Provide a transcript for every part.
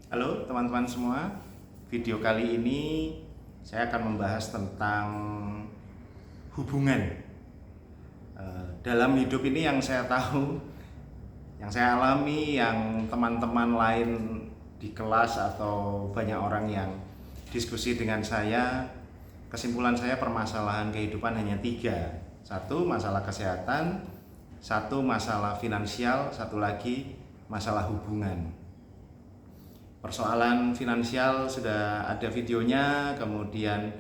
Halo teman-teman semua, video kali ini saya akan membahas tentang hubungan. Dalam hidup ini yang saya tahu, yang saya alami, yang teman-teman lain di kelas atau banyak orang yang diskusi dengan saya, kesimpulan saya permasalahan kehidupan hanya tiga. Satu, masalah kesehatan. Satu, masalah finansial. Satu lagi, masalah hubungan. Persoalan finansial sudah ada videonya, kemudian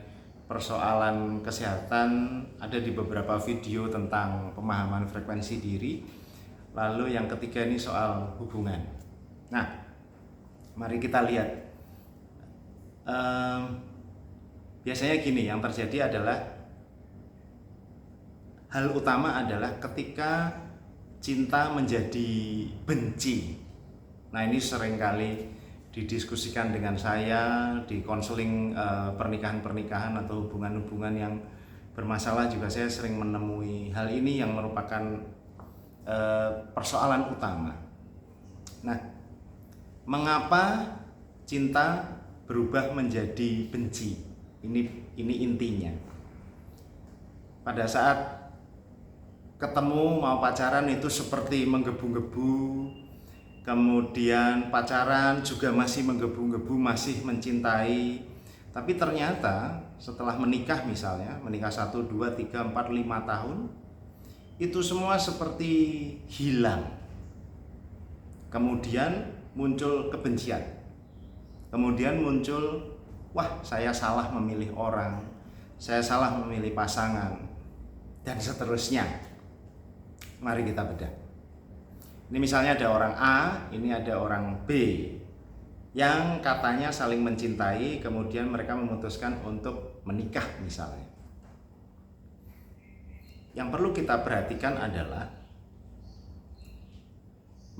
persoalan kesehatan ada di beberapa video tentang pemahaman frekuensi diri. Lalu yang ketiga ini soal hubungan. Nah, mari kita lihat. Biasanya gini, yang terjadi adalah hal utama adalah ketika cinta menjadi benci. Nah, ini seringkali didiskusikan dengan saya di konseling pernikahan-pernikahan atau hubungan-hubungan yang bermasalah, juga saya sering menemui hal ini yang merupakan persoalan utama. Nah, mengapa cinta berubah menjadi benci? Ini intinya. Pada saat ketemu mau pacaran itu seperti menggebu-gebu, kemudian pacaran juga masih menggebu-gebu, masih mencintai. Tapi ternyata setelah menikah, misalnya menikah 1, 2, 3, 4, 5 tahun, itu semua seperti hilang. Kemudian muncul kebencian. Kemudian muncul, wah, saya salah memilih orang, saya salah memilih pasangan, dan seterusnya. Mari kita bedah. Ini misalnya ada orang A, ini ada orang B yang katanya saling mencintai, kemudian mereka memutuskan untuk menikah misalnya. Yang perlu kita perhatikan adalah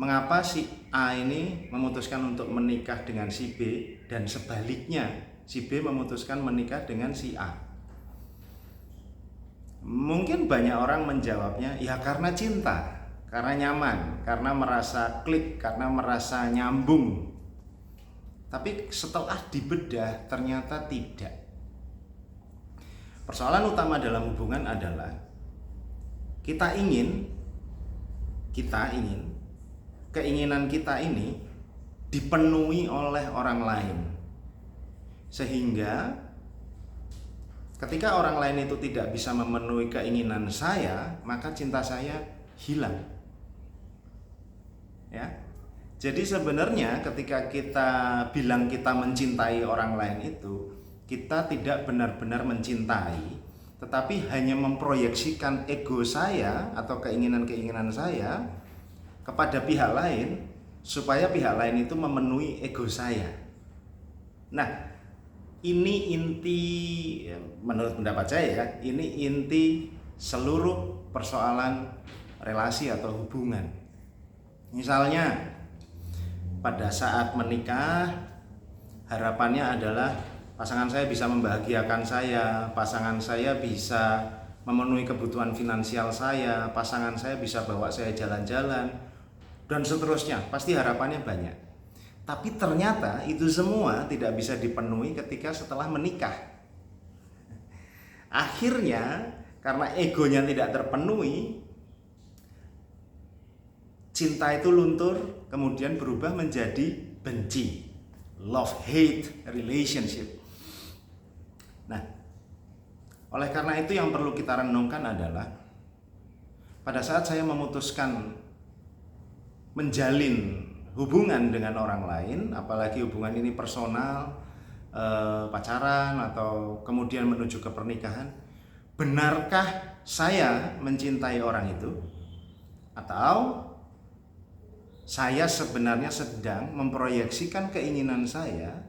mengapa si A ini memutuskan untuk menikah dengan si B dan sebaliknya si B memutuskan menikah dengan si A. Mungkin banyak orang menjawabnya, ya karena cinta, karena nyaman, karena merasa klik, karena merasa nyambung. Tapi setelah dibedah ternyata tidak. Persoalan utama dalam hubungan adalah kita ingin keinginan kita ini dipenuhi oleh orang lain, sehingga ketika orang lain itu tidak bisa memenuhi keinginan saya, maka cinta saya hilang. Ya. Jadi sebenarnya ketika kita bilang kita mencintai orang lain itu, kita tidak benar-benar mencintai, tetapi hanya memproyeksikan ego saya atau keinginan-keinginan saya kepada pihak lain supaya pihak lain itu memenuhi ego saya. Nah, ini inti, menurut pendapat saya ya, ini inti seluruh persoalan relasi atau hubungan. Misalnya pada saat menikah, harapannya adalah pasangan saya bisa membahagiakan saya, pasangan saya bisa memenuhi kebutuhan finansial saya, pasangan saya bisa bawa saya jalan-jalan, dan seterusnya. Pasti harapannya banyak. Tapi ternyata itu semua tidak bisa dipenuhi ketika setelah menikah. Akhirnya karena egonya tidak terpenuhi, cinta itu luntur, kemudian berubah menjadi benci, love-hate relationship. Nah, oleh karena itu yang perlu kita renungkan adalah pada saat saya memutuskan menjalin hubungan dengan orang lain, apalagi hubungan ini personal, pacaran atau kemudian menuju ke pernikahan, benarkah saya mencintai orang itu? Atau saya sebenarnya sedang memproyeksikan keinginan saya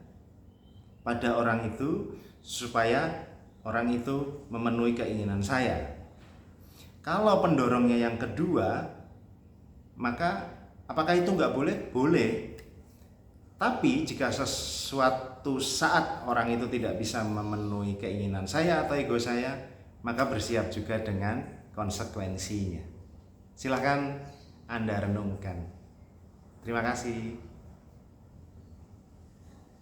pada orang itu supaya orang itu memenuhi keinginan saya. Kalau pendorongnya yang kedua, maka apakah itu nggak boleh? Boleh. Tapi jika sesuatu saat orang itu tidak bisa memenuhi keinginan saya atau ego saya, maka bersiap juga dengan konsekuensinya. Silakan Anda renungkan. Terima kasih.